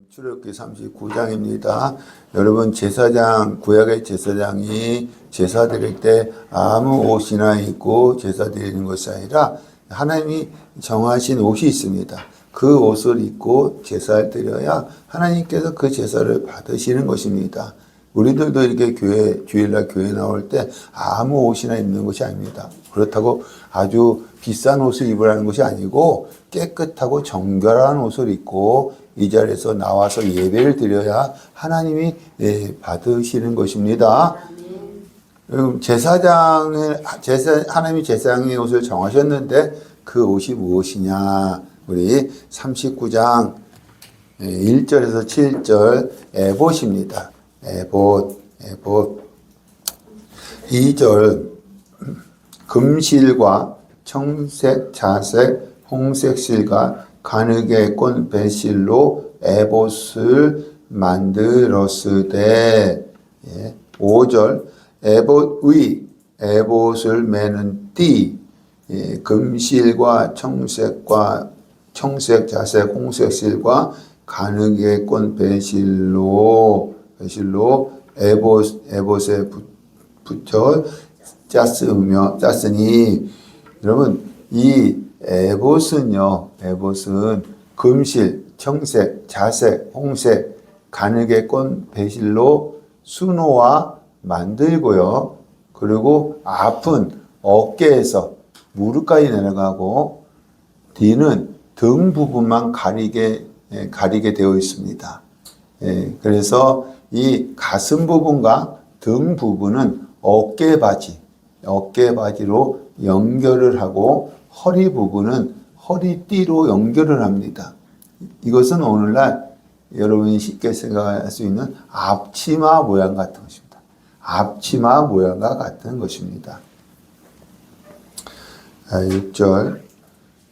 출애굽기 39장입니다. 여러분 제사장, 구약의 제사장이 제사 드릴 때 아무 옷이나 입고 제사 드리는 것이 아니라 하나님이 정하신 옷이 있습니다. 그 옷을 입고 제사를 드려야 하나님께서 그 제사를 받으시는 것입니다. 우리들도 이렇게 주일날 교회 나올 때 아무 옷이나 입는 것이 아닙니다. 그렇다고 아주 비싼 옷을 입으라는 것이 아니고 깨끗하고 정결한 옷을 입고 이 자리에서 나와서 예배를 드려야 하나님이 받으시는 것입니다. 하나님이 제사장의 옷을 정하셨는데 그 옷이 무엇이냐? 우리 39장 1절에서 7절 에봇입니다. 에봇 2절 금실과 청색, 자색, 홍색 실과 가느게 꼰 배실로 에봇을 만들었으되 5절 에봇 위 에봇을 매는 띠 금실과 청색, 자색, 홍색 실과 가느게 꼰 배실로 에봇에 붙여 짰으니 여러분 이 에봇은 금실, 청색, 자색, 홍색, 가느게 꼰 배실로 수놓아 만들고요. 그리고 앞은 어깨에서 무릎까지 내려가고 뒤는 등 부분만 가리게 되어 있습니다. 그래서 이 가슴 부분과 등 부분은 어깨바지로 연결을 하고 허리 부분은 허리띠로 연결을 합니다. 이것은 오늘날 여러분이 쉽게 생각할 수 있는 앞치마 모양 같은 것입니다. 앞치마 모양과 같은 것입니다. 6절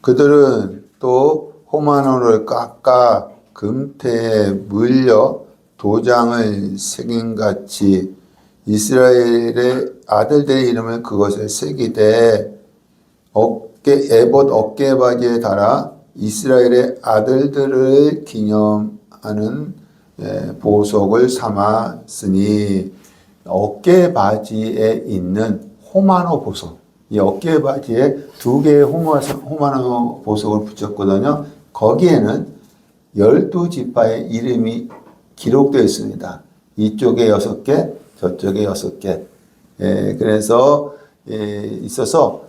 그들은 또 호마노를 깎아 금태에 물려 도장을 새김같이 이스라엘의 아들들의 이름을 그것에 새기되 에봇 어깨바지에 달아 이스라엘의 아들들을 기념하는 보석을 삼았으니 어깨바지에 있는 호마노 보석, 이 어깨바지에 2개의 호마노 보석을 붙였거든요. 거기에는 12지파의 이름이 기록되어 있습니다. 이쪽에 6개, 저쪽에 6개. 그래서 있어서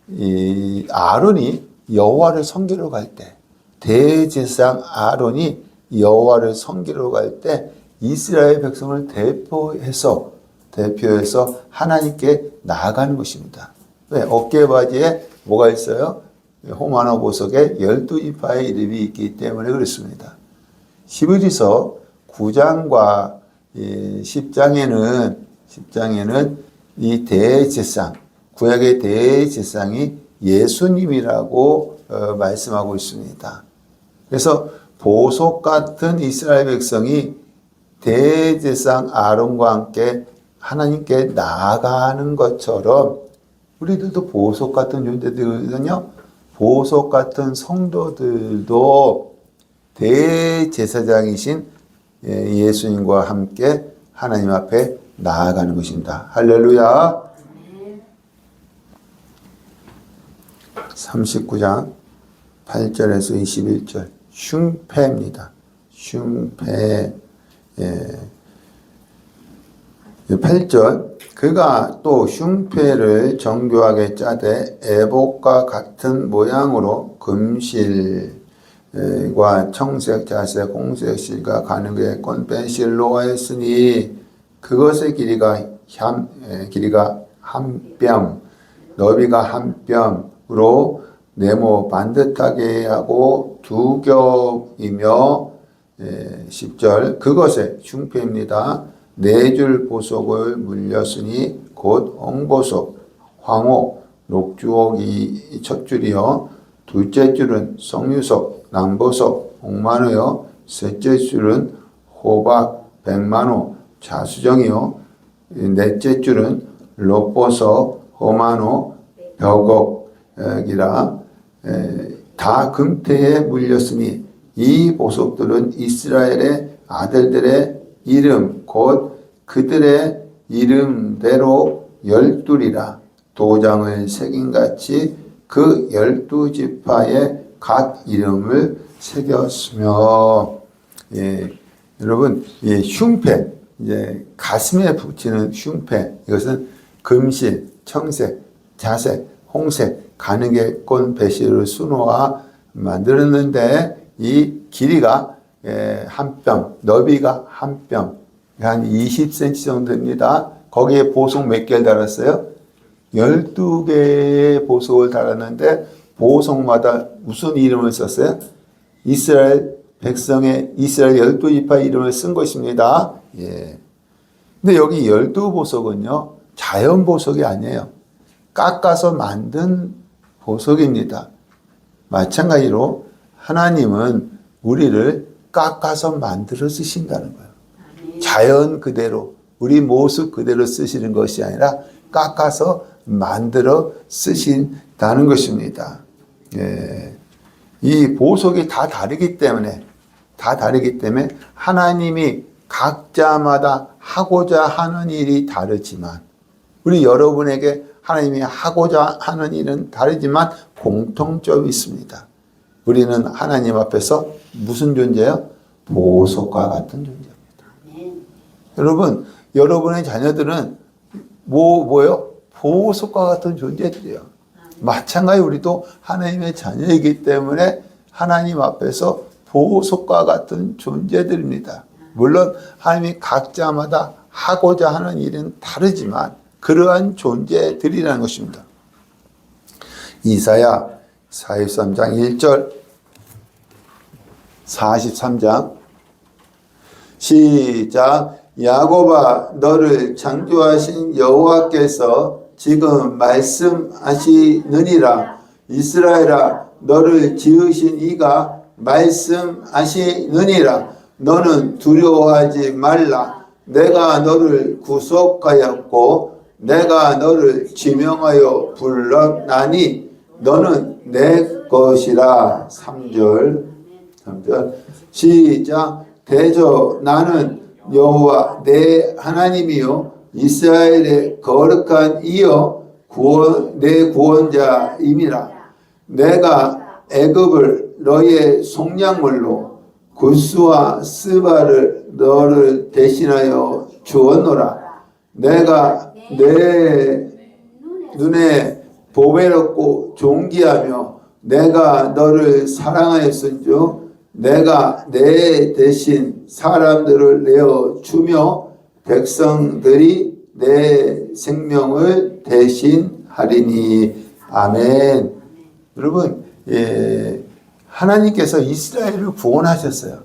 이 아론이 여호와를 섬기러 갈 때, 대제사장 아론이 여호와를 섬기러 갈 때 이스라엘 백성을 대표해서 하나님께 나아가는 것입니다. 왜? 어깨바지에 뭐가 있어요? 호마노 보석에 12지파의 이름이 있기 때문에 그렇습니다. 히브리서 9장과 10장에는 이 대제사장, 구약의 대제사장이 예수님이라고 말씀하고 있습니다. 그래서 보석 같은 이스라엘 백성이 대제사장 아론과 함께 하나님께 나아가는 것처럼 우리들도 보석 같은 존재들이거든요. 보석 같은 성도들도 대제사장이신 예수님과 함께 하나님 앞에 나아가는 것입니다. 할렐루야. 39장 8절에서 21절 흉패입니다. 흉패 8절 그가 또 흉패를 정교하게 짜되 에봇과 같은 모양으로 금실과 청색, 자색, 홍색 실과 가느게 꼰 배실로 하였으니 그것의 길이가 한 뼘, 너비가 한 뼘으로 네모 반듯하게 하고 2겹이며 10절 그것의 흉패입니다. 4줄 보석을 물렸으니 곧 홍보석, 황호, 녹주옥이 첫 줄이요 둘째 줄은 석류석, 남보석, 홍마노요 셋째 줄은 호박, 백마노, 자수정이요 넷째 줄은 롯보석, 호마노, 벽옥이라 다 금태에 물렸으니 이 보석들은 이스라엘의 아들들의 이름 곧 그들의 이름대로 12이라. 도장을 새김같이 그 12지파의 각 이름을 새겼으며. 여러분, 흉패, 이제 가슴에 붙이는 흉패, 이것은 금실, 청색, 자색, 홍색, 가느개꽃 배실을 수놓아 만들었는데 이 길이가 한 뼘, 너비가 한 뼘, 한 20cm 정도 됩니다. 거기에 보석 몇 개를 달았어요? 12개의 보석을 달았는데 보석마다 무슨 이름을 썼어요? 이스라엘 백성의 이스라엘 12지파 이름을 쓴 것입니다. 근데 여기 12보석은요, 자연 보석이 아니에요. 깎아서 만든 보석입니다. 마찬가지로 하나님은 우리를 깎아서 만들어 쓰신다는 거예요. 자연 그대로, 우리 모습 그대로 쓰시는 것이 아니라 깎아서 만들어 쓰신다는 것입니다. 이 보석이 다 다르기 때문에 하나님이 각자마다 하고자 하는 일이 다르지만, 우리 여러분에게 하나님이 하고자 하는 일은 다르지만 공통점이 있습니다. 우리는 하나님 앞에서 무슨 존재예요? 보석과 같은 존재입니다. 여러분, 여러분의 자녀들은 뭐요? 보석과 같은 존재들이에요. 마찬가지 우리도 하나님의 자녀이기 때문에 하나님 앞에서 보석과 같은 존재들입니다. 물론 하나님이 각자마다 하고자 하는 일은 다르지만 그러한 존재들이라는 것입니다. 이사야 43장 1절, 43장 시작. 야곱아, 너를 창조하신 여호와께서 지금 말씀하시느니라. 이스라엘아, 너를 지으신 이가 말씀하시느니라. 너는 두려워하지 말라. 내가 너를 구속하였고 내가 너를 지명하여 불렀나니 너는 내 것이라. 3절 시작. 대저 나는 여호와 내 하나님이요 이스라엘의 거룩한 이여 내 구원자임이라. 내가 애굽을 너의 속량물로 구스와 스바를 너를 대신하여 주었노라. 내가 내 눈에 보배롭고 존귀하며 내가 너를 사랑하였은즉 내가 내 대신 사람들을 내어 주며 백성들이 내 생명을 대신하리니. 아멘. 여러분, 하나님께서 이스라엘을 구원하셨어요.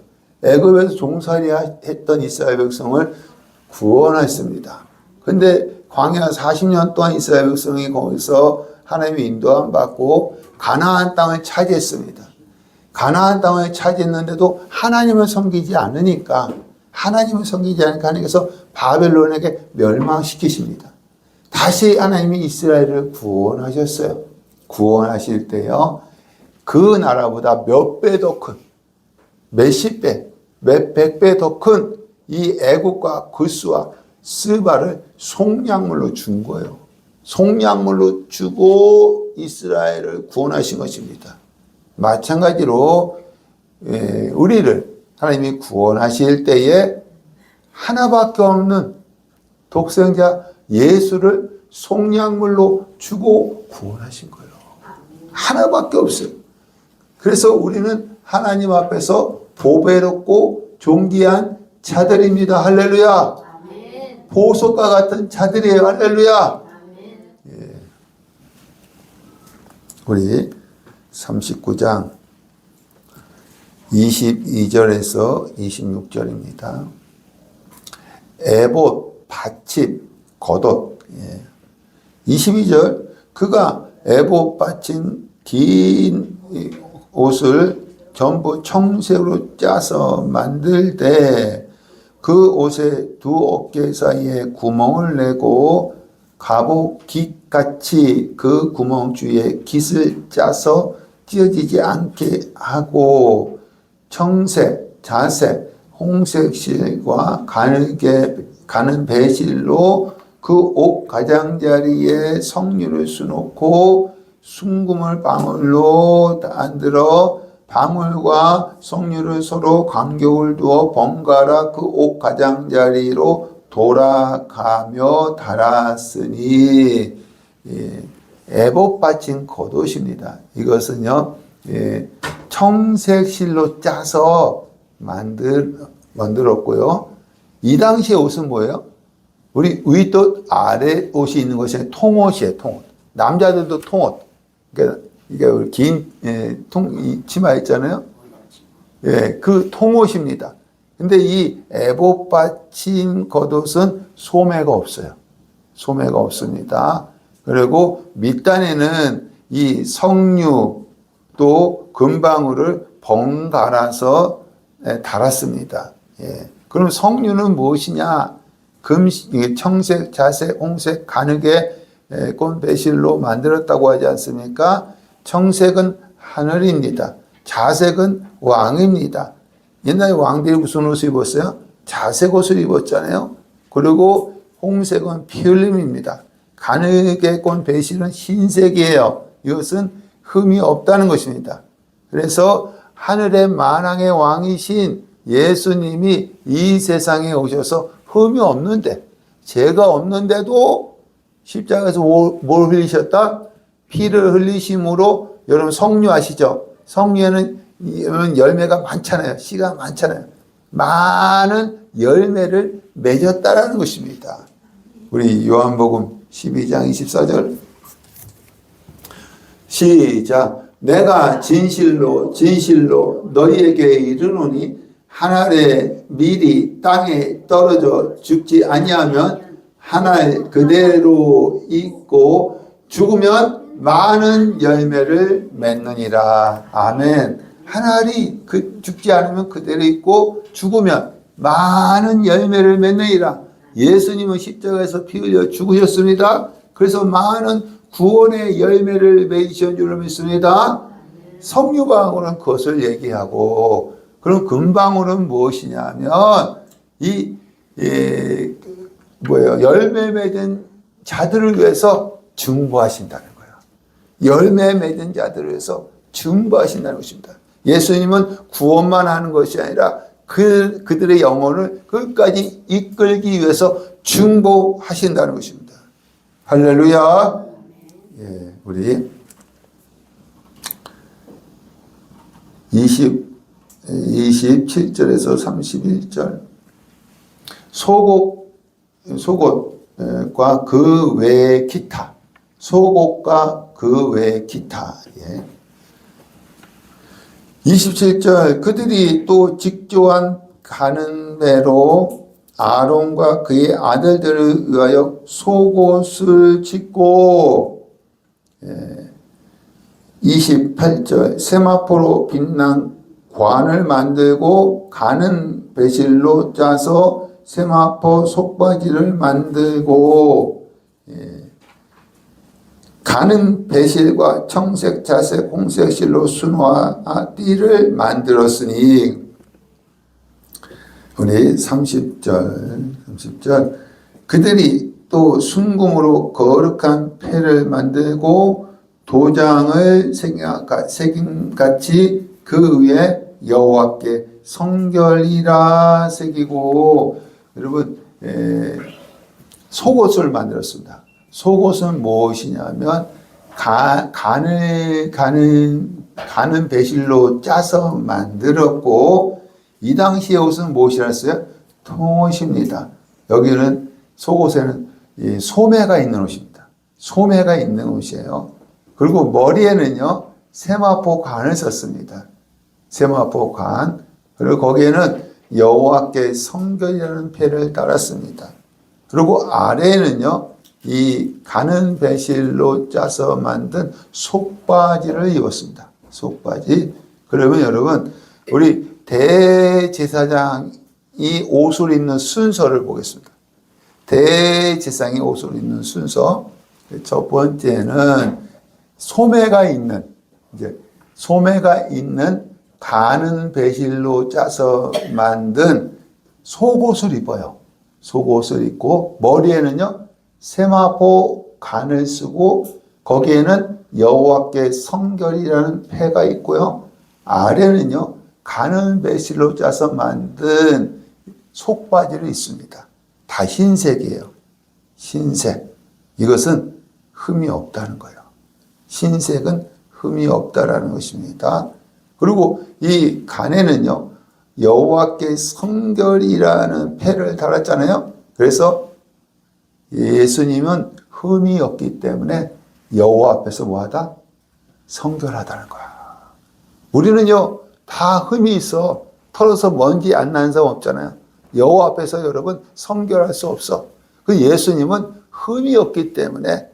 애굽에서 종살이 했던 이스라엘 백성을 구원하셨습니다. 근데 광야 40년 동안 이스라엘 백성이 거기서 하나님의 인도함 받고 가나안 땅을 차지했습니다. 가나안 땅을 차지했는데도 하나님을 섬기지 않으니까 하나님께서 바벨론에게 멸망시키십니다. 다시 하나님이 이스라엘을 구원하셨어요. 구원하실 때요, 그 나라보다 몇 배 더 큰, 몇십 배, 몇백 배 더 큰 이 애국과 구스와 스바를 속량물로 준 거예요. 속량물로 주고 이스라엘을 구원하신 것입니다. 마찬가지로 우리를 하나님이 구원하실 때에 하나밖에 없는 독생자 예수를 속량물로 주고 구원하신 거예요. 하나밖에 없어요. 그래서 우리는 하나님 앞에서 보배롭고 존귀한 자들입니다. 할렐루야. 아멘. 보석과 같은 자들이에요. 할렐루야. 예. 우리 39장 22절에서 26절입니다. 에봇, 받침, 겉옷. 22절, 그가 에봇 받침 긴 옷을 전부 청색으로 짜서 만들 때 그 옷의 두 어깨 사이에 구멍을 내고 갑옷 깃같이 그 구멍 주위에 깃을 짜서 찢어지지 않게 하고 청색, 자색, 홍색 실과 가는 배실로 그 옥 가장자리에 석류를 수놓고 순금을 방울로 만들어 방울과 석류를 서로 간격을 두어 번갈아 그 옥 가장자리로 돌아가며 달았으니, 에봇 받친 겉옷입니다. 이것은요, 청색 실로 짜서 만들었고요. 이 당시의 옷은 뭐예요? 우리 윗옷 아래 옷이 있는 것이 통옷이에요. 통옷. 남자들도 통옷. 그러니까 이게 우리 긴 치마 있잖아요. 예, 그 통옷입니다. 근데 이 에봇 받친 겉옷은 소매가 없어요. 소매가 없습니다. 그리고 밑단에는 이 석류 또 금방울을 번갈아서 달았습니다. 예. 그럼 석류는 무엇이냐? 청색, 자색, 홍색, 가느게 꽃 배실로 만들었다고 하지 않습니까? 청색은 하늘입니다. 자색은 왕입니다. 옛날에 왕들이 무슨 옷을 입었어요? 자색 옷을 입었잖아요. 그리고 홍색은 피 흘림입니다. 가느게 꽃 배실은 흰색이에요. 이것은 흠이 없다는 것입니다. 그래서 하늘의 만왕의 왕이신 예수님이 이 세상에 오셔서 흠이 없는데, 죄가 없는데도 십자가에서 뭘 흘리셨다? 피를 흘리심으로, 여러분 석류 아시죠? 석류에는 열매가 많잖아요. 씨가 많잖아요. 많은 열매를 맺었다라는 것입니다. 우리 요한복음 12장 24절 시작. 내가 진실로 너희에게 이르노니 한 알의 밀이 땅에 떨어져 죽지 아니하면 한 알 그대로 있고 죽으면 많은 열매를 맺느니라. 아멘. 한 알이 죽지 않으면 그대로 있고 죽으면 많은 열매를 맺느니라. 예수님은 십자가에서 피 흘려 죽으셨습니다. 그래서 많은 구원의 열매를 맺으신 줄로 믿습니다. 석류방울은 그것을 얘기하고, 그럼 금방울은 무엇이냐면 열매 맺은 자들을 위해서 중보하신다는 거예요. 열매 맺은 자들을 위해서 중보하신다는 것입니다. 예수님은 구원만 하는 것이 아니라 그들의 영혼을 끝까지 이끌기 위해서 중보하신다는 것입니다. 할렐루야. 예, 우리 27절에서 31절 속옷과 그 외의 기타, 속옷과 그 외의 기타. 예. 27절 그들이 또 직조한 가는 배로 아론과 그의 아들들을 위하여 속옷을 짓고, 28절 세마포로 빛난 관을 만들고 가는 배실로 짜서 세마포 속바지를 만들고, 가는 배실과 청색, 자색, 홍색 실로 순화 띠를 만들었으니. 우리 30절 그들이 또 순금으로 거룩한 패를 만들고 도장을 새김같이 그 위에 여호와께 성결이라 새기고. 여러분, 속옷을 만들었습니다. 속옷은 무엇이냐면 가는 배실로 짜서 만들었고, 이 당시의 옷은 무엇이랬어요? 통옷입니다. 여기는 속옷에는 소매가 있는 옷입니다. 소매가 있는 옷이에요. 그리고 머리에는요 세마포 관을 썼습니다. 세마포 관. 그리고 거기에는 여호와께 성결이라는 패를 달았습니다. 그리고 아래에는요 이 가는 배실로 짜서 만든 속바지를 입었습니다. 속바지. 그러면 여러분, 우리 대제사장이 옷을 입는 순서를 보겠습니다. 대제사장이 옷을 입는 순서. 첫 번째는 소매가 있는 가는 배실로 짜서 만든 속옷을 입어요. 속옷을 입고 머리에는요 세마포 간을 쓰고 거기에는 여호와께 성결이라는 패가 있고요. 아래는요 가는 배실로 짜서 만든 속바지를 입습니다. 다 흰색이에요. 흰색. 이것은 흠이 없다는 거예요. 흰색은 흠이 없다라는 것입니다. 그리고 이 간에는요 여호와께 성결이라는 패를 달았잖아요. 그래서 예수님은 흠이 없기 때문에 여호와 앞에서 뭐하다? 성결하다는 거야. 우리는요 다 흠이 있어. 털어서 먼지 안 나는 사람 없잖아요. 여호와 앞에서 여러분 성결할 수 없어. 그 예수님은 흠이 없기 때문에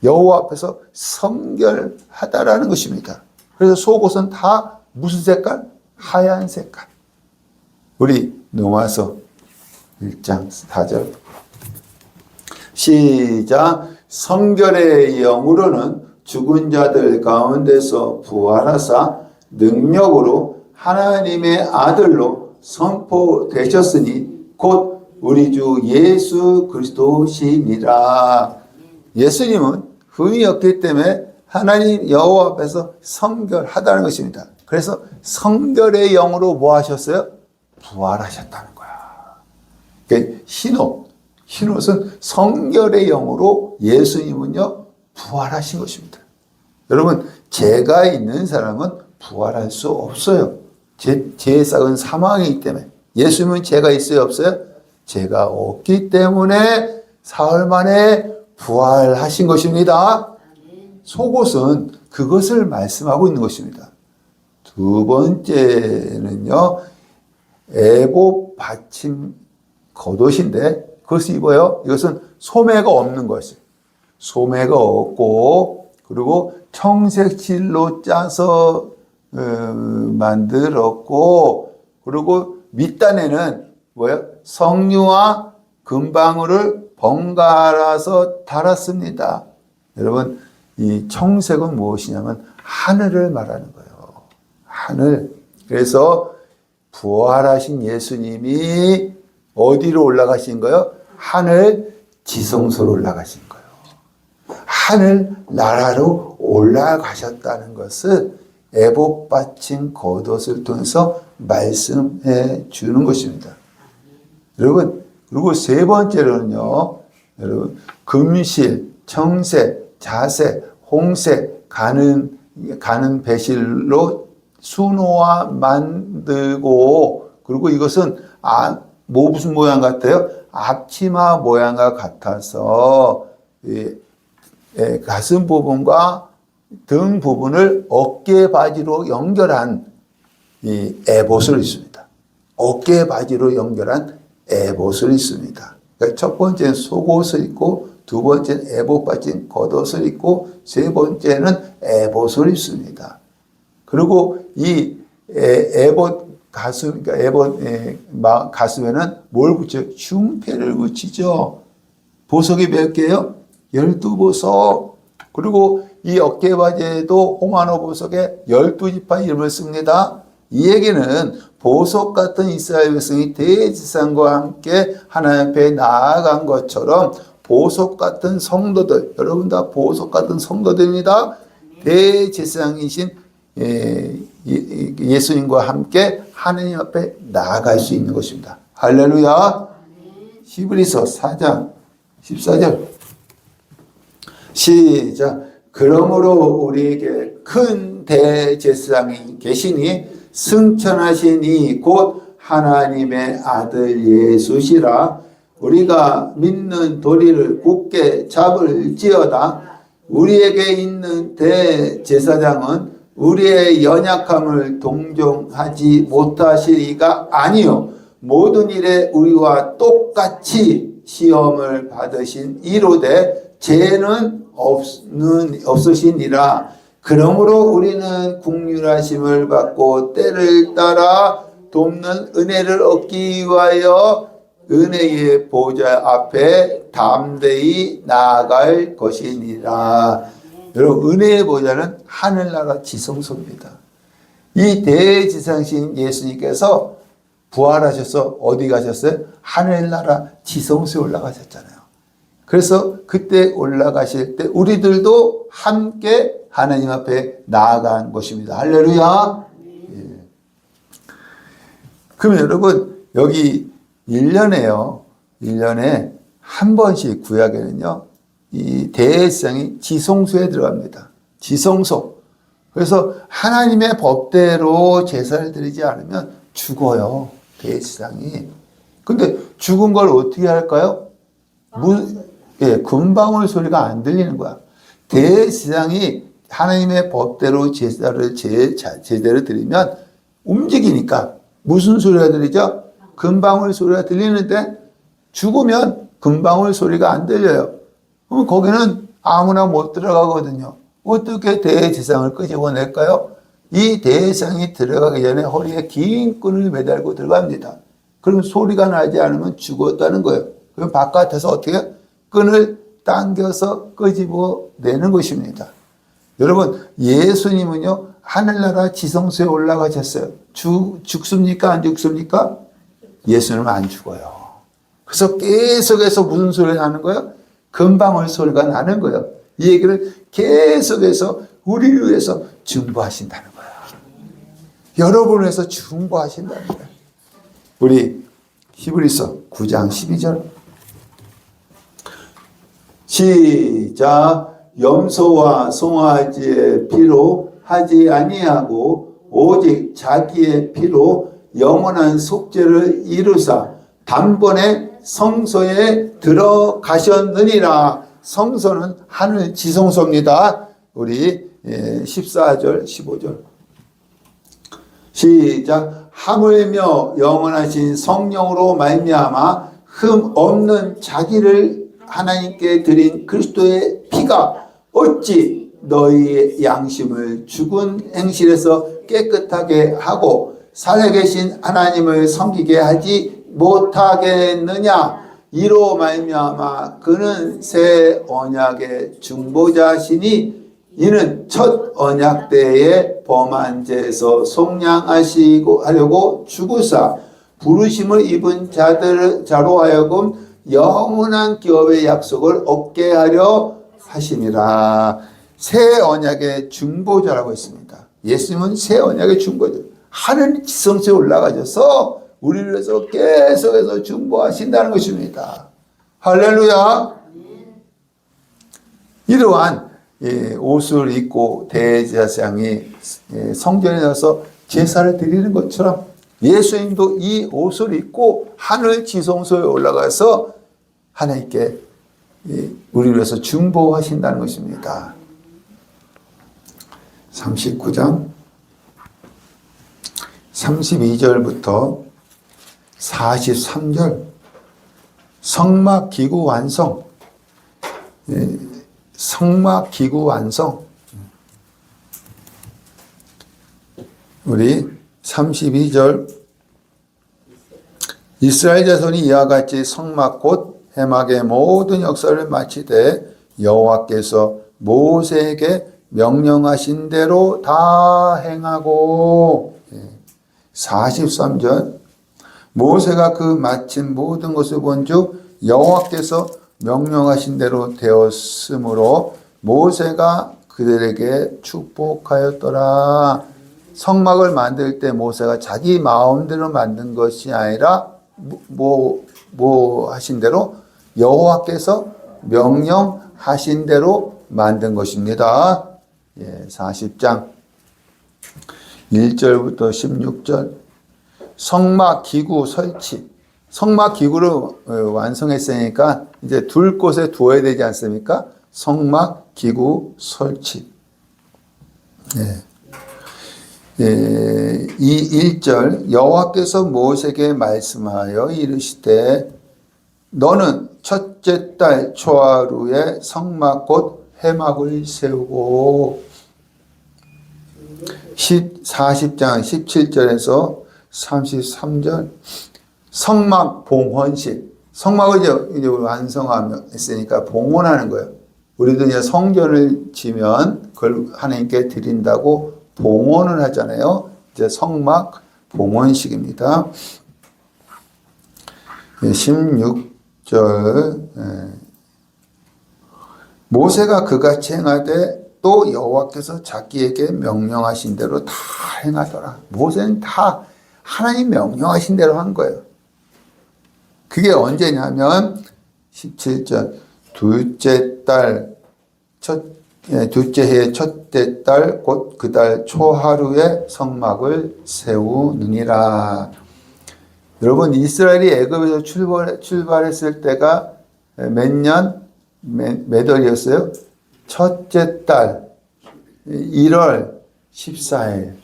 여호와 앞에서 성결하다라는 것입니다. 그래서 속옷은 다 무슨 색깔? 하얀 색깔. 우리 로마서 1장 4절 시작. 성결의 영으로는 죽은 자들 가운데서 부활하사 능력으로 하나님의 아들로 선포되셨으니 곧 우리 주 예수 그리스도시니라. 예수님은 흠이 없기 때문에 하나님 여호와 앞에서 성결하다는 것입니다. 그래서 성결의 영으로 뭐 하셨어요? 부활하셨다는 거야. 그러니까 흰옷은 성결의 영으로 예수님은요 부활하신 것입니다. 여러분 죄가 있는 사람은 부활할 수 없어요. 죄의 싹은 사망이기 때문에. 예수님은 죄가 있어요 없어요? 죄가 없기 때문에 사흘 만에 부활하신 것입니다. 속옷은 그것을 말씀하고 있는 것입니다. 두 번째는요 에봇 받침 겉옷인데 그것을 입어요. 이것은 소매가 없는 것이에요. 소매가 없고 그리고 청색 실로 짜서 만들었고 그리고 밑단에는 뭐예요? 석류와 금방울을 번갈아서 달았습니다. 여러분 이 청색은 무엇이냐면 하늘을 말하는 거예요. 하늘. 그래서 부활하신 예수님이 어디로 올라가신 거예요? 하늘 지성소로 올라가신 거예요. 하늘 나라로 올라가셨다는 것을 에봇 받침 겉옷을 통해서 말씀해 주는 것입니다. 여러분 그리고 세 번째로는요. 여러분 금실, 청색, 자색, 홍색 가는 배실로 수노와 만들고 그리고 이것은 무슨 모양 같아요? 앞치마 모양과 같아서 가슴 부분과 등 부분을 어깨 바지로 연결한 이 에봇을 입습니다. 어깨 바지로 연결한 에봇을 입습니다. 그러니까 첫 번째는 속옷을 입고 두 번째는 에봇 받침 겉옷을 입고 세 번째는 에봇을 입습니다. 그리고 이 에봇 가슴, 그러니까 에봇 가슴에는 뭘 붙여요? 흉패를 붙이죠. 보석이 몇 개요? 12보석. 그리고 이 어깨바지에도 홍한호 보석에 12지파 이름을 씁니다. 이 얘기는 보석 같은 이스라엘 백성이 대제사장과 함께 하나님 앞에 나아간 것처럼 보석 같은 성도들, 여러분 다 보석 같은 성도들입니다. 대제사장이신 예수님과 함께 하나님 앞에 나아갈 수 있는 것입니다. 할렐루야. 히브리서 4장 14절 시작. 그러므로 우리에게 큰 대제사장이 계시니 승천하시니 곧 하나님의 아들 예수시라. 우리가 믿는 도리를 굳게 잡을지어다. 우리에게 있는 대제사장은 우리의 연약함을 동정하지 못하시리가 아니요 모든 일에 우리와 똑같이 시험을 받으신 이로되 죄는 없으시니라. 그러므로 우리는 긍휼하심을 받고 때를 따라 돕는 은혜를 얻기 위하여 은혜의 보좌 앞에 담대히 나아갈 것이니라. 여러분 은혜의 보좌는 하늘나라 지성소입니다. 이 대제사장이신 예수님께서 부활하셔서 어디 가셨어요? 하늘나라 지성소에 올라가셨잖아요. 그래서 그때 올라가실 때 우리들도 함께 하나님 앞에 나아간 것입니다. 할렐루야. 예. 그러면 여러분 여기 1년에요. 1년에 한 번씩 구약에는요. 이 대제사장이 지성소에 들어갑니다. 지성소. 그래서 하나님의 법대로 제사를 드리지 않으면 죽어요. 대제사장이. 근데 죽은 걸 어떻게 할까요? 금방울 소리가 안 들리는 거야. 대제사장이 하나님의 법대로 제사를 제대로 드리면 움직이니까 무슨 소리가 들리죠? 금방울 소리가 들리는데 죽으면 금방울 소리가 안 들려요. 그럼 거기는 아무나 못 들어가거든요. 어떻게 대제사장을 끄집어낼까요? 이 대제사장이 들어가기 전에 허리에 긴 끈을 매달고 들어갑니다. 그럼 소리가 나지 않으면 죽었다는 거예요. 그럼 바깥에서 어떻게 끈을 당겨서 끄집어내는 것입니다. 여러분 예수님은요 하늘나라 지성소에 올라가셨어요. 죽습니까? 안 죽습니까? 예수님은 안 죽어요. 그래서 계속해서 무슨 소리가 나는 거예요? 금방울 소리가 나는 거예요. 이 얘기를 계속해서 우리를 위해서 중보하신다는 거예요. 여러분을 위해서 중보하신다는 거예요. 우리 히브리서 9장 12절 시작. 염소와 송아지의 피로 하지 아니하고 오직 자기의 피로 영원한 속죄를 이루사 단번에 성소에 들어가셨느니라. 성소는 하늘 지성소입니다. 우리 14절 15절 시작. 하물며 영원하신 성령으로 말미암아 흠 없는 자기를 하나님께 드린 그리스도의 피가 어찌 너희의 양심을 죽은 행실에서 깨끗하게 하고 살아계신 하나님을 섬기게 하지 못하겠느냐. 이로 말미암아 그는 새 언약의 중보자시니 이는 첫 언약 때에 범한 죄에서 속량하시고 하려고 죽으사 부르심을 입은 자로 하여금 영원한 기업의 약속을 얻게 하려 하심이라. 새 언약의 중보자라고 했습니다. 예수님은 새 언약의 중보자. 하늘 지성소에 올라가셔서 우리를 위해서 계속해서 중보하신다는 것입니다. 할렐루야. 이러한 옷을 입고 대제사장이 성전에 가서 제사를 드리는 것처럼 예수님도 이 옷을 입고 하늘 지성소에 올라가서 하나님께 우리를 위해서 중보하신다는 것입니다. 39장 32절부터 43절 성막 기구 완성. 성막 기구 완성. 우리 32절 이스라엘 자손이 이와 같이 성막 곧 해막의 모든 역사를 마치되 여호와께서 모세에게 명령하신 대로 다 행하고 43절 모세가 그 마친 모든 것을 본즉 여호와께서 명령하신 대로 되었으므로 모세가 그들에게 축복하였더라. 성막을 만들 때 모세가 자기 마음대로 만든 것이 아니라 뭐 하신 대로 여호와께서 명령하신 대로 만든 것입니다. 40장 1절부터 16절 성막 기구 설치. 성막 기구를 완성했으니까 이제 둘 곳에 두어야 되지 않습니까? 성막 기구 설치. 이 1절 여호와께서 모세에게 말씀하여 이르시되 너는 첫째 달 초하루에 성막 곧 해막을 세우고 40장 17절에서 33절 성막 봉헌식. 성막을 이제 완성했으니까 봉헌하는 거예요. 우리도 이제 성전을 지면 그걸 하나님께 드린다고 봉헌을 하잖아요. 이제 성막 봉헌식입니다. 16절 모세가 그같이 행하되 또 여호와께서 자기에게 명령하신 대로 다 행하더라. 모세는 다 하나님 명령하신 대로 한 거예요. 그게 언제냐면 17절 둘째 해 첫째 달 곧 그 달 초하루에 성막을 세우느니라. 여러분 이스라엘이 애굽에서 출발했을 때가 몇 월이었어요? 첫째 달 1월 14일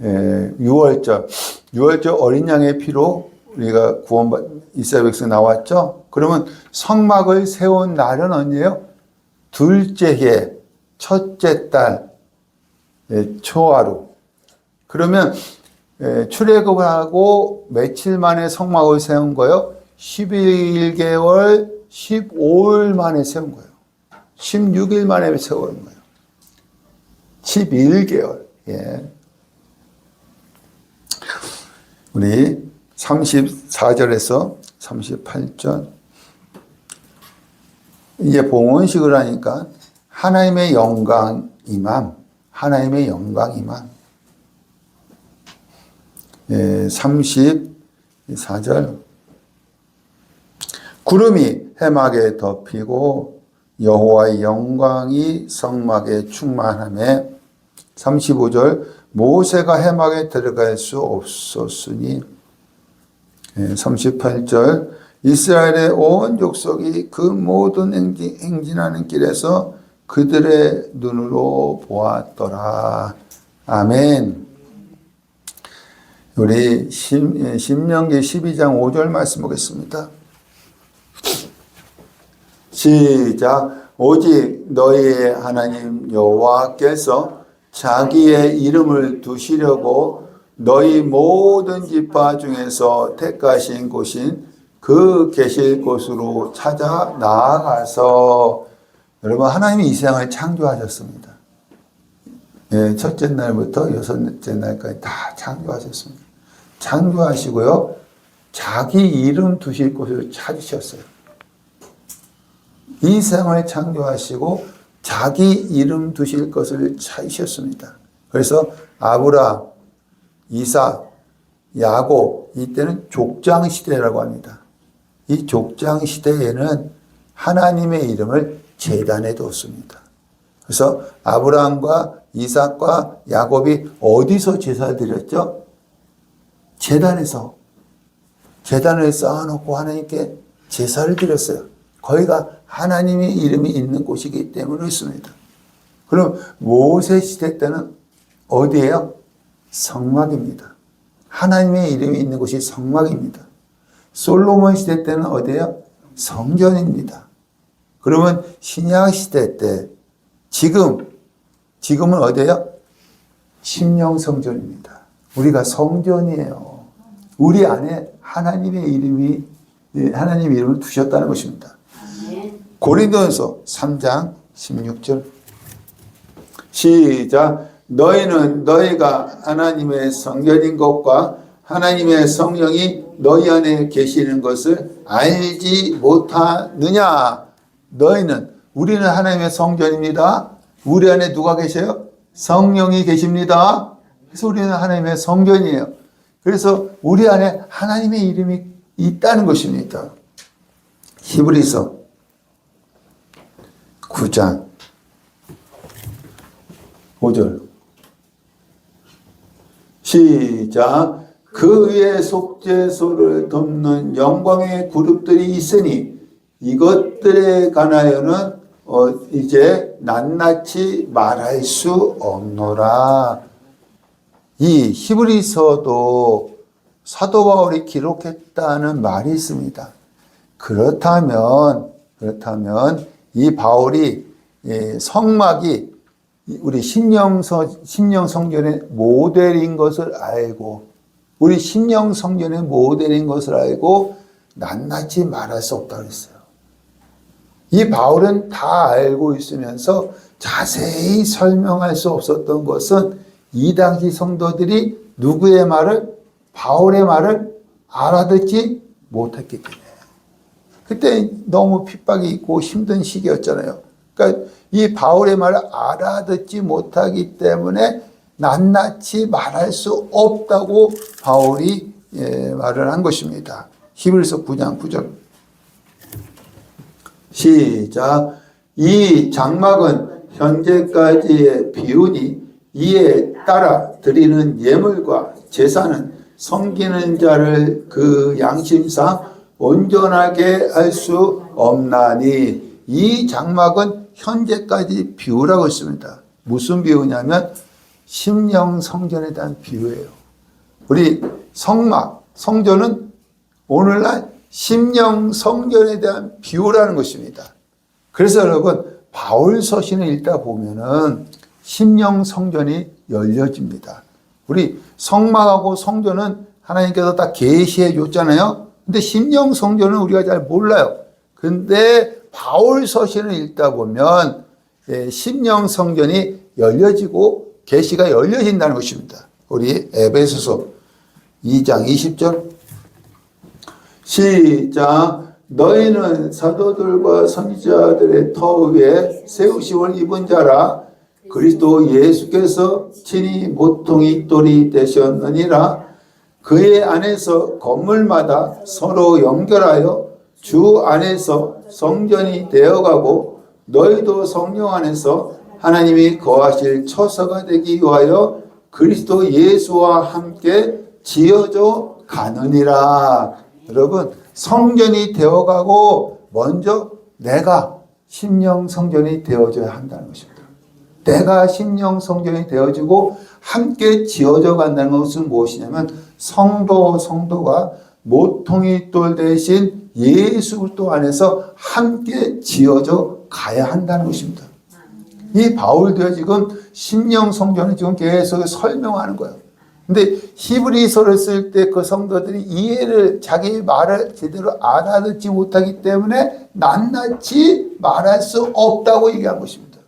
6월절 어린 양의 피로 우리가 이스라엘 백성 나왔죠? 그러면 성막을 세운 날은 언제예요? 둘째 해 첫째 달 초하루. 그러면 출애굽을 하고 며칠 만에 성막을 세운 거예요? 11개월 15일 만에 세운 거예요. 16일 만에 세운 거예요. 11개월. 예. 우리 34절에서 38절. 이제 봉헌식을 하니까 하나님의 영광 임함. 하나님의 영광 임함. 예, 34절. 구름이 해막에 덮이고 여호와의 영광이 성막에 충만하며 35절. 모세가 해막에 들어갈 수 없었으니 38절. 이스라엘의 온 족속이 그 모든 행진하는 길에서 그들의 눈으로 보았더라. 아멘. 우리 신명기 12장 5절 말씀 보겠습니다. 시작. 오직 너희의 하나님 여호와께서 자기의 이름을 두시려고 너희 모든 지파 중에서 택하신 곳인 그 계실 곳으로 찾아 나아가서. 여러분 하나님이 이 세상을 창조하셨습니다. 예, 첫째 날부터 여섯째 날까지 다 창조하셨습니다. 창조하시고요, 자기 이름 두실 곳을 찾으셨어요. 이 세상을 창조하시고 자기 이름 두실 것을 찾으셨습니다. 그래서 아브라함, 이삭, 야곱, 이때는 족장 시대라고 합니다. 이 족장 시대에는 하나님의 이름을 제단에 뒀습니다. 그래서 아브라함과 이삭과 야곱이 어디서 제사를 드렸죠? 제단에서. 제단을 쌓아놓고 하나님께 제사를 드렸어요. 거기가 하나님의 이름이 있는 곳이기 때문에 그렇습니다. 그럼 모세 시대 때는 어디예요? 성막입니다. 하나님의 이름이 있는 곳이 성막입니다. 솔로몬 시대 때는 어디예요? 성전입니다. 그러면 신약 시대 때 지금은 어디예요? 심령 성전입니다. 우리가 성전이에요. 우리 안에 하나님의 이름을 두셨다는 것입니다. 고린도전서 3장 16절. 시작. 너희는 너희가 하나님의 성전인 것과 하나님의 성령이 너희 안에 계시는 것을 알지 못하느냐. 우리는 하나님의 성전입니다. 우리 안에 누가 계셔요? 성령이 계십니다. 그래서 우리는 하나님의 성전이에요. 그래서 우리 안에 하나님의 이름이 있다는 것입니다. 히브리서 9장 5절. 시작. 그 위에 속죄소를 덮는 영광의 그룹들이 있으니 이것들에 관하여는 이제 낱낱이 말할 수 없노라. 이 히브리서도 사도 바울이 기록했다는 말이 있습니다. 그렇다면 이 바울이 성막이 우리 신령 성전의 모델인 것을 알고, 우리 신령 성전의 모델인 것을 알고 낱낱이 말할 수 없다고 했어요. 이 바울은 다 알고 있으면서 자세히 설명할 수 없었던 것은 이 당시 성도들이 누구의 말을? 바울의 말을 알아듣지 못했기 때문에. 그때 너무 핍박이 있고 힘든 시기였잖아요. 그러니까 이 바울의 말을 알아듣지 못하기 때문에 낱낱이 말할 수 없다고 바울이 말을 한 것입니다. 히브리서 9장 9절. 시작. 이 장막은 현재까지의 비운이 이에 따라 드리는 예물과 제사는 섬기는 자를 그 양심상 온전하게 할 수 없나니. 이 장막은 현재까지 비유라고 했습니다. 무슨 비유냐면 심령 성전에 대한 비유예요. 우리 성막, 성전은 오늘날 심령 성전에 대한 비유라는 것입니다. 그래서 여러분 바울 서신을 읽다 보면은 심령 성전이 열려집니다. 우리 성막하고 성전은 하나님께서 다 계시해 줬잖아요. 근데 심령 성전은 우리가 잘 몰라요. 근데 바울 서신을 읽다 보면 심령 성전이 열려지고 계시가 열려진다는 것입니다. 우리 에베소서 2장 20절. 시작. 너희는 사도들과 선지자들의 터 위에 세우심을 입은 자라. 그리스도 예수께서 친히 모퉁이 돌이 되셨느니라. 그의 안에서 건물마다 서로 연결하여 주 안에서 성전이 되어가고 너희도 성령 안에서 하나님이 거하실 처소가 되기 위하여 그리스도 예수와 함께 지어져 가느니라. 여러분 성전이 되어가고 먼저 내가 심령 성전이 되어져야 한다는 것입니다. 내가 심령 성전이 되어지고 함께 지어져 간다는 것은 무엇이냐면 성도가 모퉁이 돌 대신 예수 그리스도 안에서 함께 지어져 가야 한다는 것입니다. 이 바울도 지금 심령 성전을 지금 계속 설명하는 거예요. 근데 히브리서를 쓸 때 그 성도들이 이해를, 자기 말을 제대로 알아듣지 못하기 때문에 낱낱이 말할 수 없다고 얘기한 것입니다.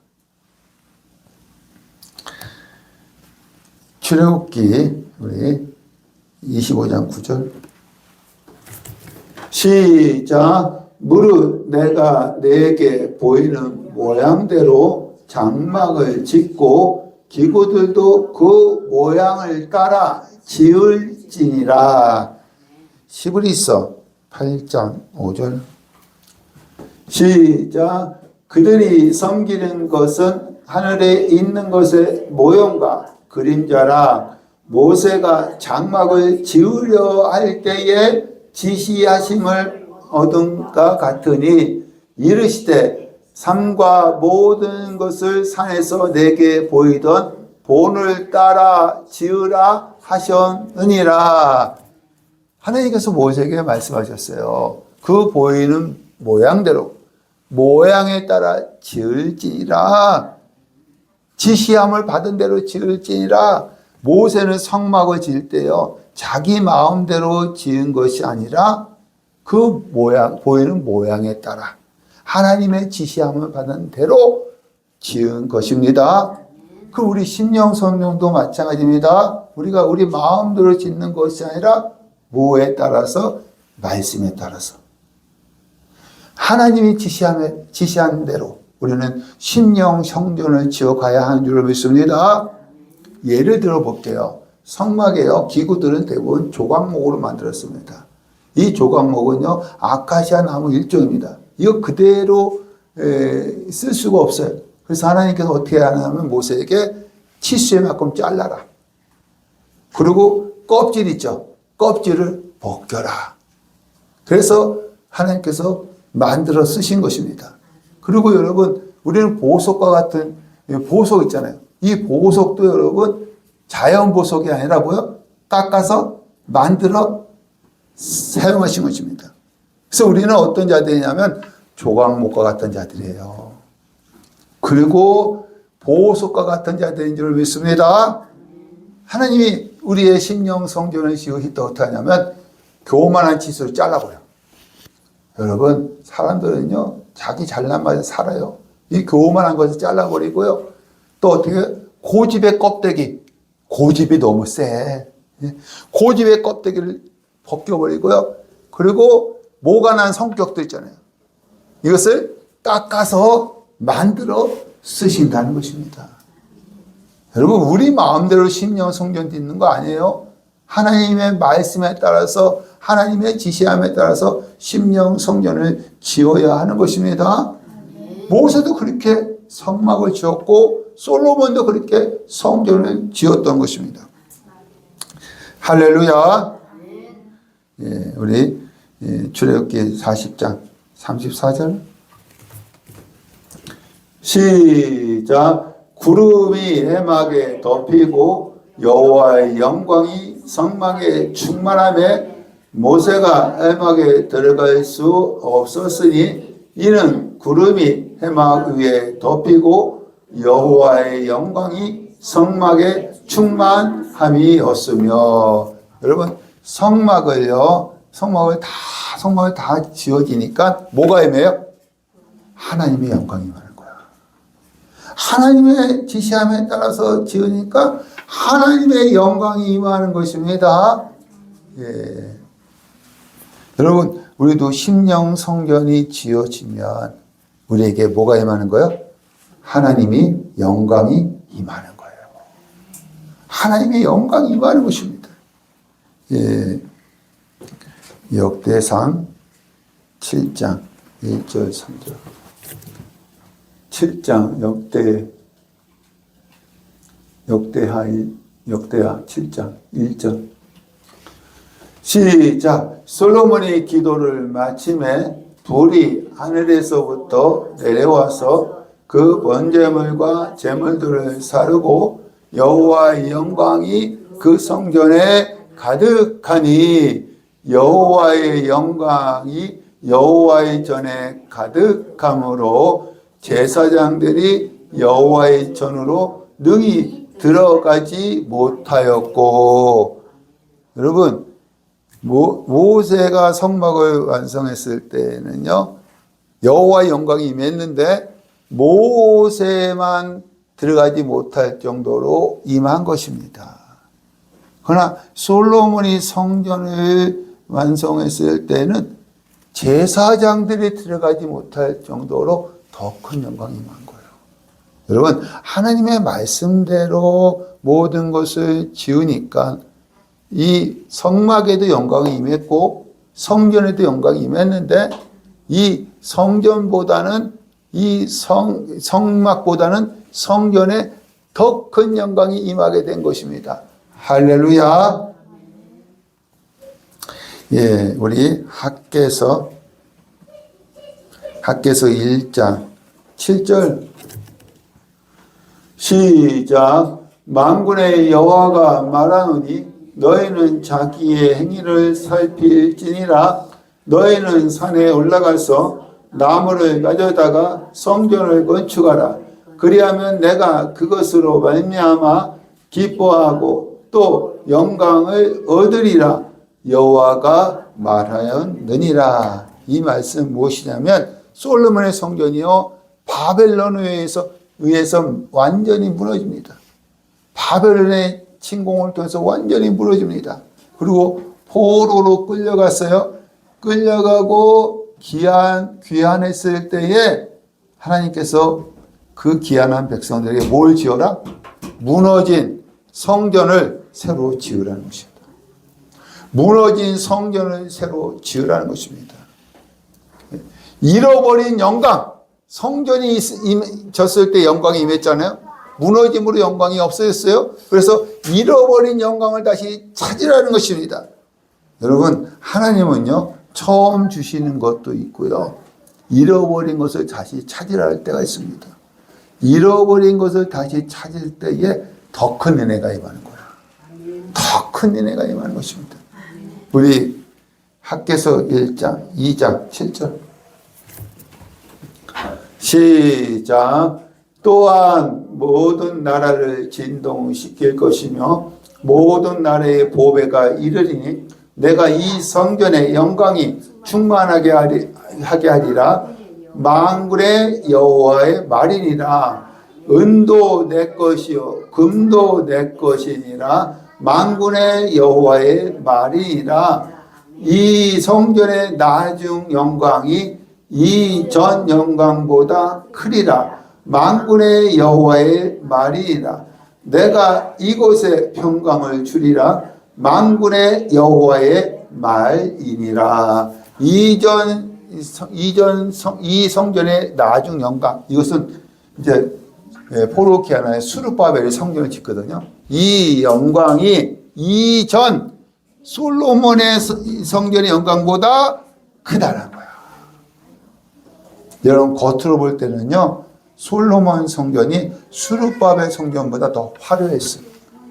출애굽기 우리 25장 9절. 시작. 무릇 내가 내게 보이는 모양대로 장막을 짓고 기구들도 그 모양을 따라 지을지니라. 히브리서 8장 5절. 시작. 그들이 섬기는 것은 하늘에 있는 것의 모형과 그림자라. 모세가 장막을 지으려 할 때에 지시하심을 얻은가 같으니 이르시되 산과 모든 것을 산에서 내게 보이던 본을 따라 지으라 하셨느니라. 하나님께서 모세에게 말씀하셨어요. 그 보이는 모양대로 모양에 따라 지을지니라. 지시함을 받은 대로 지을지니라. 모세는 성막을 지을 때요 자기 마음대로 지은 것이 아니라 그 모양, 보이는 모양에 따라 하나님의 지시함을 받은 대로 지은 것입니다. 그 우리 심령 성령도 마찬가지입니다. 우리가 우리 마음대로 짓는 것이 아니라 뭐에 따라서? 말씀에 따라서. 하나님이 지시한 대로 우리는 심령 성전을 지어가야 하는 줄 믿습니다. 예를 들어 볼게요. 성막에요 기구들은 대부분 조각목으로 만들었습니다. 이 조각목은요 아카시아 나무 일종입니다. 이거 그대로 쓸 수가 없어요. 그래서 하나님께서 어떻게 하냐면 모세에게 치수에만큼 잘라라. 그리고 껍질 있죠. 껍질을 벗겨라. 그래서 하나님께서 만들어 쓰신 것입니다. 그리고 여러분 우리는 보석과 같은 보석 있잖아요. 이 보석도 여러분 자연 보석이 아니라 뭐요? 깎아서 만들어 사용하신 것입니다. 그래서 우리는 어떤 자들이냐면 조각목과 같은 자들이에요. 그리고 보석과 같은 자들인 줄 믿습니다. 하나님이 우리의 심령 성전을 지으실 때 어떻게 하냐면 교만한 치수를 잘라버려요. 여러분 사람들은요 자기 잘난 맛에 살아요. 이 교만한 것을 잘라버리고요. 또 어떻게 고집의 껍데기, 고집이 너무 세. 고집의 껍데기를 벗겨버리고요. 그리고 모가 난 성격도 있잖아요. 이것을 깎아서 만들어 쓰신다는 것입니다. 여러분, 우리 마음대로 심령 성전 짓는 거 아니에요. 하나님의 말씀에 따라서, 하나님의 지시함에 따라서 심령 성전을 지어야 하는 것입니다. 모세도 그렇게 성막을 지었고 솔로몬도 그렇게 성전을 지었던 것입니다. 할렐루야. 예, 우리 출애굽기 40장 34절 시작. 구름이 해막에 덮이고 여호와의 영광이 성막에 충만하며 모세가 해막에 들어갈 수 없었으니 이는 구름이 해막 위에 덮이고 여호와의 영광이 성막에 충만함이었으며. 여러분, 성막을 다 지어지니까 뭐가 임해요? 하나님의 영광이 임하는 거야. 하나님의 지시함에 따라서 지으니까 하나님의 영광이 임하는 것입니다. 예. 여러분, 우리도 심령 성전이 지어지면 우리에게 뭐가 임하는 거예요? 하나님이 영광이 임하는 거예요. 하나님의 영광이 임하는 것입니다. 예. 역대상 7장 1절 3절 7장 역대하 7장 1절 시작. 솔로몬이 기도를 마침에 불이 하늘에서부터 내려와서 그 번제물과 제물들을 사르고 여호와의 영광이 그 성전에 가득하니 여호와의 영광이 여호와의 전에 가득함으로 제사장들이 여호와의 전으로 능히 들어가지 못하였고. 여러분, 모세가 성막을 완성했을 때는요, 여호와의 영광이 임했는데 모세만 들어가지 못할 정도로 임한 것입니다. 그러나 솔로몬이 성전을 완성했을 때는 제사장들이 들어가지 못할 정도로 더 큰 영광이 임한 거예요. 여러분, 하나님의 말씀대로 모든 것을 지으니까 이 성막에도 영광이 임했고 성전에도 영광이 임했는데 이 성전보다는 이 성막보다는 성전에 더 큰 영광이 임하게 된 것입니다. 할렐루야. 예, 우리 학개서 1장 7절 시작. 만군의 여호와가 말하노니 너희는 자기의 행위를 살필지니라. 너희는 산에 올라가서 나무를 가져다가 성전을 건축하라. 그리하면 내가 그것으로 말미암아 기뻐하고 또 영광을 얻으리라. 여호와가 말하였느니라. 이 말씀 무엇이냐면 솔로몬의 성전이요, 바벨론에 의해서 완전히 무너집니다. 바벨론의 침공을 통해서 완전히 무너집니다. 그리고 포로로 끌려갔어요. 끌려가고 귀환했을 때에 하나님께서 그 귀환한 백성들에게 뭘 지어라? 무너진 성전을 새로 지으라는 것입니다. 무너진 성전을 새로 지으라는 것입니다. 잃어버린 영광, 성전이 졌을 때 영광이 임했잖아요. 무너짐으로 영광이 없어졌어요. 그래서 잃어버린 영광을 다시 찾으라는 것입니다. 여러분, 하나님은요, 처음 주시는 것도 있고요, 잃어버린 것을 다시 찾으라 할 때가 있습니다. 잃어버린 것을 다시 찾을 때에 더 큰 은혜가 임하는 거예요. 더 큰 은혜가 임하는 것입니다. 우리 학개서 1장 2장 7절 시작. 또한 모든 나라를 진동시킬 것이며 모든 나라의 보배가 이르리니 내가 이 성전의 영광이 충만하게 하게 하리라. 만군의 여호와의 말이니라. 은도 내 것이요 금도 내 것이니라. 만군의 여호와의 말이니라. 이 성전의 나중 영광이 이 전 영광보다 크리라. 만군의 여호와의 말이니라. 내가 이곳에 평강을 주리라. 만군의 여호와의 말이니라. 이 성전의 나중 영광, 이것은 이제 포르키아나의 수르바벨이 성전을 짓거든요. 이 영광이 이전 솔로몬의 성전의 영광보다 크다는 거야. 여러분, 겉으로 볼 때는요, 솔로몬 성전이 수르바벨 성전보다 더 화려했어요.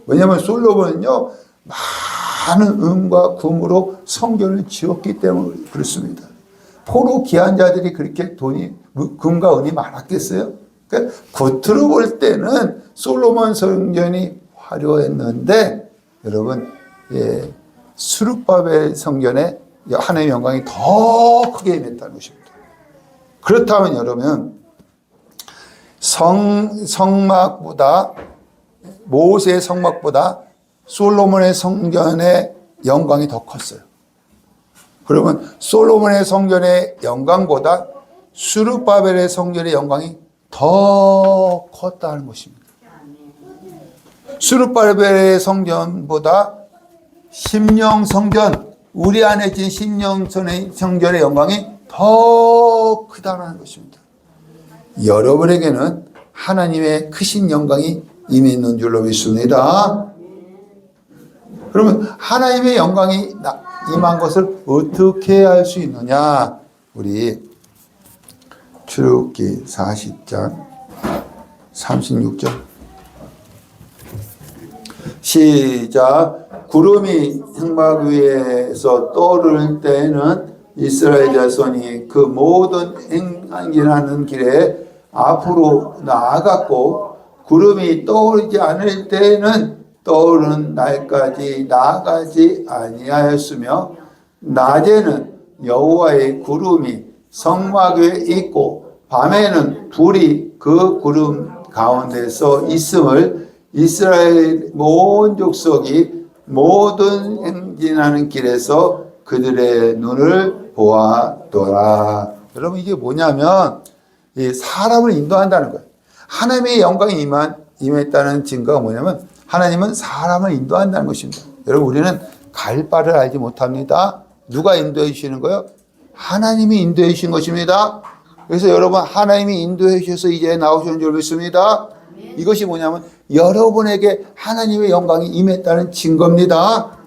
왜냐하면 솔로몬은요, 많은 은과 금으로 성전을 지었기 때문에 그렇습니다. 포로 귀한 자들이 그렇게 금과 은이 많았겠어요? 그러니까 겉으로 볼 때는 솔로몬 성전이 화려했는데, 여러분, 수르바벨 성전에 하나님의 영광이 더 크게 임했다는 것입니다. 그렇다면 여러분, 성막보다, 모세의 성막보다 솔로몬의 성전의 영광이 더 컸어요. 그러면 솔로몬의 성전의 영광보다 수르바벨의 성전의 영광이 더 컸다는 것입니다. 수르바벨의 성전보다 심령 성전, 우리 안에 진 심령 성전의 영광이 더 크다는 것입니다. 여러분에게는 하나님의 크신 영광이 임했는 줄로 믿습니다. 그러면 하나님의 영광이 임한 것을 어떻게 알 수 있느냐? 우리 출애굽기 40장 36절 시작. 구름이 성막 위에서 떠오를 때에는 이스라엘 자손이 그 모든 행진하는 길에 앞으로 나아갔고, 구름이 떠오르지 않을 때에는 떠오르는 날까지 나아가지 아니하였으며, 낮에는 여호와의 구름이 성막 위에 있고 밤에는 불이 그 구름 가운데서 있음을 이스라엘 모든 족속이 모든 행진하는 길에서 그들의 눈을 보았더라. 여러분, 이게 뭐냐면 사람을 인도한다는 거예요. 하나님의 영광이 임했다는 증거가 뭐냐면 하나님은 사람을 인도한다는 것입니다. 여러분, 우리는 갈 바를 알지 못합니다. 누가 인도해 주시는 거예요? 하나님이 인도해 주신 것입니다. 그래서 여러분, 하나님이 인도해 주셔서 이제 나오시는 줄 믿습니다. 이것이 뭐냐면 여러분에게 하나님의 영광이 임했다는 증거입니다.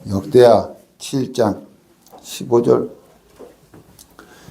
역대하 7장 15절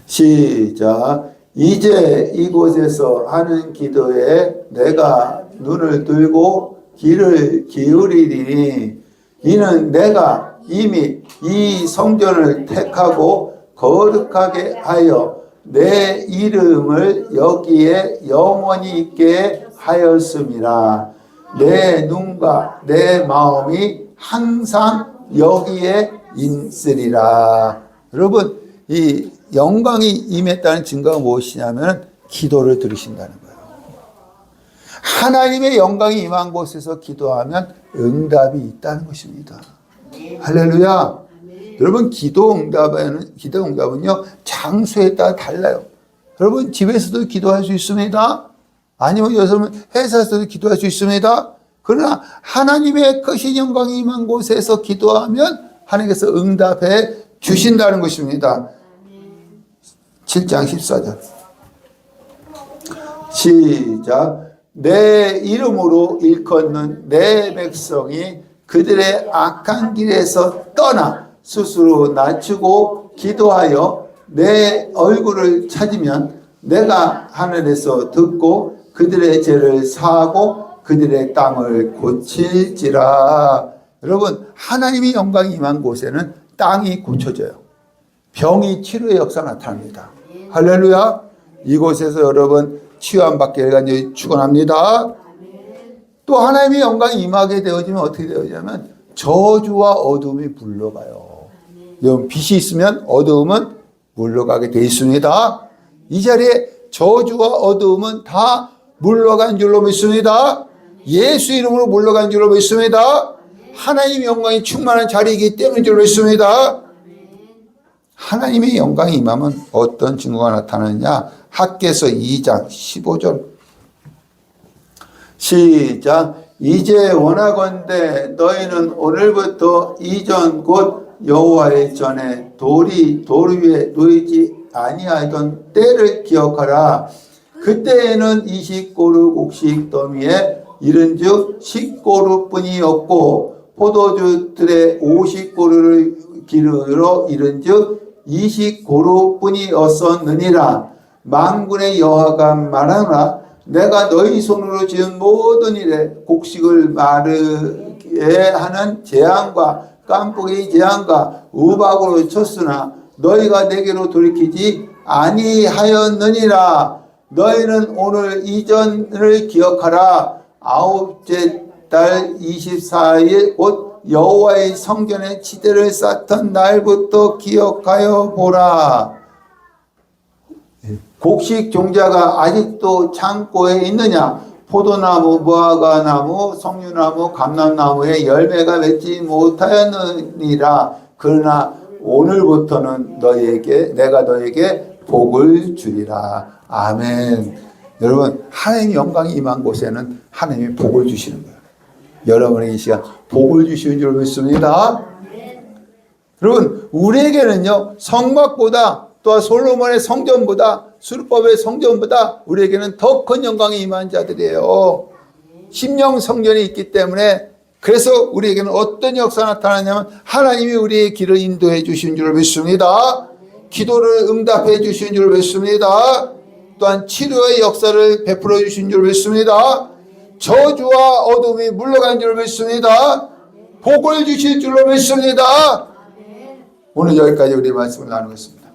시작. 이제 이곳에서 하는 기도에 내가 눈을 들고 귀를 기울이리니 이는 내가 이미 이 성전을 택하고 거룩하게 하여 내 이름을 여기에 영원히 있게 하였음이라. 내 눈과 내 마음이 항상 여기에 있으리라. 여러분, 이 영광이 임했다는 증거가 무엇이냐면 기도를 들으신다는 거예요. 하나님의 영광이 임한 곳에서 기도하면 응답이 있다는 것입니다. 할렐루야. 여러분, 기도 응답은요, 장소에 따라 달라요. 여러분, 집에서도 기도할 수 있습니다. 아니면 여러분, 회사에서도 기도할 수 있습니다. 그러나 하나님의 크신 영광이 임한 곳에서 기도하면 하나님께서 응답해 주신다는 것입니다. 7장 14절 시작. 내 이름으로 일컫는 내 백성이 그들의 악한 길에서 떠나 스스로 낮추고 기도하여 내 얼굴을 찾으면 내가 하늘에서 듣고 그들의 죄를 사하고 그들의 땅을 고칠지라. 여러분, 하나님의 영광이 임한 곳에는 땅이 고쳐져요. 병이 치료의 역사가 나타납니다. 할렐루야. 이곳에서 여러분 치유함받게 축원합니다. 또 하나님의 영광이 임하게 되어지면 어떻게 되어지냐면 저주와 어둠이 물러가요. 여러분, 빛이 있으면 어두움은 물러가게 되어 있습니다. 이 자리에 저주와 어두움은 다 물러간 줄로 믿습니다. 예수 이름으로 물러간 줄로 믿습니다. 하나님의 영광이 충만한 자리이기 때문인 줄로 믿습니다. 하나님의 영광이 임하면 어떤 증거가 나타나느냐? 학개서 2장 15절 시작. 이제 원하건대 너희는 오늘부터 이전 곧 여호와의 전에 돌 위에 놓이지 아니하던 때를 기억하라. 그때에는 20고루 곡식 더미에 이른즉 10고루뿐이었고 포도주들의 50고루를 기르러 이른즉 20고루뿐이었었느니라. 만군의 여호와가 말하노라. 내가 너희 손으로 지은 모든 일에 곡식을 마르게 하는 재앙과 깐풍의 재앙과 우박으로 쳤으나 너희가 내게로 돌이키지 아니하였느니라. 너희는 오늘 이전을 기억하라. 아홉째 달 24일 곧 여호와의 성전에 지대를 쌓던 날부터 기억하여 보라. 곡식 종자가 아직도 창고에 있느냐? 포도나무, 무화과나무, 석류나무, 감람나무에 열매가 맺지 못하였느니라. 그러나 오늘부터는 내가 너에게 복을 주리라. 아멘. 여러분, 하나님의 영광이 임한 곳에는 하나님이 복을 주시는 거예요. 여러분에게 이 시간 복을 주시는 줄 믿습니다. 여러분, 우리에게는요, 성막보다 또한 솔로몬의 성전보다 수르법의 성전보다 우리에게는 더 큰 영광이 임한 자들이에요. 심령 성전이 있기 때문에 그래서 우리에게는 어떤 역사가 나타나냐면 하나님이 우리의 길을 인도해 주신 줄 믿습니다. 기도를 응답해 주신 줄 믿습니다. 또한 치료의 역사를 베풀어 주신 줄 믿습니다. 저주와 어둠이 물러간 줄 믿습니다. 복을 주실 줄로 믿습니다. 오늘 여기까지 우리 말씀을 나누겠습니다.